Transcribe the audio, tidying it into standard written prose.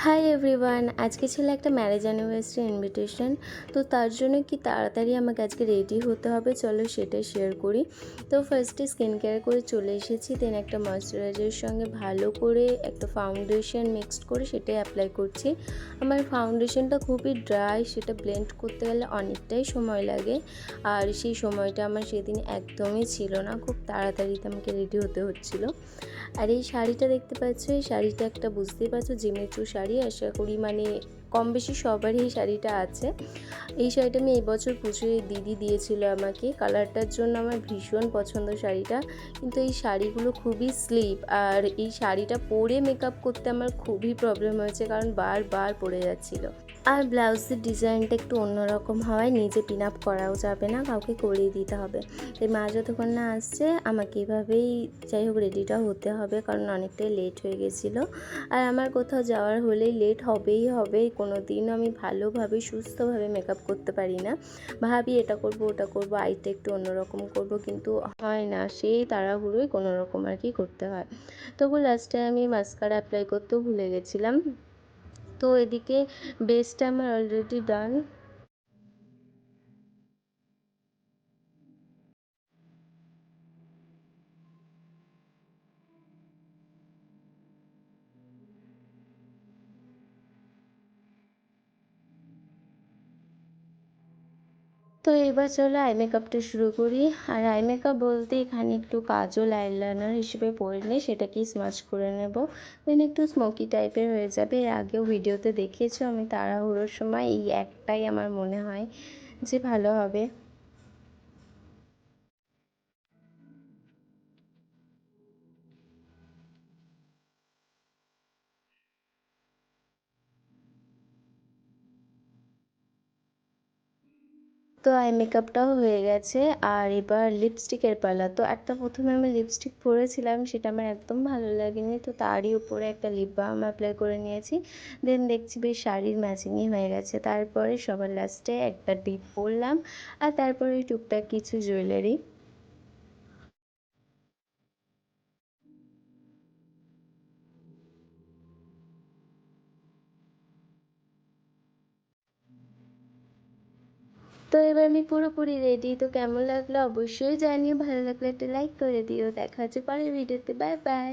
Hi everyone, আজকে ছিল একটা ম্যারেজ অ্যানিভার্সারি ইনভিটেশন। তো তার জন্য কি তাড়াতাড়ি আমাকে আজকে রেডি হতে হবে, চলো সেটাই শেয়ার করি। তো ফার্স্টে স্কিন কেয়ার করে চলে এসেছি, দেন একটা ময়শ্চারাইজারের সঙ্গে ভালো করে একটা ফাউন্ডেশন মিক্সড করে সেটাই অ্যাপ্লাই করছি। আমার ফাউন্ডেশনটা খুবই ড্রাই, সেটা ব্লেন্ড করতে গেলে অনেকটাই সময় লাগে, আর সেই সময়টা আমার সেদিন একদমই ছিল না, খুব তাড়াতাড়িতে আমাকে রেডি হতে হচ্ছিলো। আর এই শাড়িটা দেখতে পাচ্ছ, এই শাড়িটা একটা বুঝতেই পারছো জিমিচু শাড়ি, আশা করি মানে কম বেশি সবারই এই শাড়িটা আছে। এই শাড়িটা আমি এবছর পুজোয় দিদি দিয়েছিল আমাকে, কালারটার জন্য আমার ভীষণ পছন্দ শাড়িটা। কিন্তু এই শাড়িগুলো খুবই স্লিপ, আর এই শাড়িটা পরে মেকআপ করতে আমার খুবই প্রবলেম হয়েছে, কারণ বারবার পরে যাচ্ছিলো। আর ব্লাউজের ডিজাইনটা একটু অন্যরকম হয়, নিজে পিন আপ করাও যাবে না, কাউকে করিয়ে দিতে হবে। তাই মা যতক্ষণ না আসছে আমাকে এভাবেই যাই হোক রেডিটা হতে হবে, কারণ অনেকটাই লেট হয়ে গেছিলো। আর আমার কোথাও যাওয়ার হলেই লেট হবেই হবে, কোনো দিন আমি ভালোভাবে সুস্থভাবে মেকআপ করতে পারি না। ভাবি এটা করব ওটা করব, আইটা একটু অন্যরকম করব, কিন্তু হয় না, সেই তাড়াহুড়োই কোনো রকম আর কি করতে হয়। তবু লাস্টে আমি মাস্কারা অ্যাপ্লাই করতেও ভুলে গেছিলাম। তো এদিকে বেসটা আমার অলরেডি ডান। তো এবার চলো আই মেকআপটা শুরু করি। আর আই মেকআপ বলতে এখানে একটু কাজল আইলাইনার হিসেবে পরে নিই, সেটাকেই স্মাচ করে নেব। দেন একটু স্মোকি টাইপের হয়ে যাবে। এর আগেও ভিডিওতে দেখিয়েছো, আমি তাড়াহুড়োর সময় এই একটাই আমার মনে হয় যে ভালো হবে। তো আই মেকআপটাও হয়ে গেছে, আর এবার লিপস্টিকের পালা। তো একটা প্রথমে আমি লিপস্টিক পরেছিলাম, সেটা আমার একদম ভালো লাগেনি, তো তারই উপরে একটা লিপ বাম অ্যাপ্লাই করে নিয়েছি। দেন দেখছি বেশ শাড়ির ম্যাচিংই হয়ে গেছে। তারপরে সবার লাস্টে একটা টিপ পরলাম, আর তারপরে টুকটাক কিছু জুয়েলারি। তো এবার আমি পুরোপুরি রেডি। তো কেমন লাগলো অবশ্যই জানিও, ভালো লাগলে একটা লাইক করে দিও। দেখা হচ্ছে পরের ভিডিওতে, বাই বাই।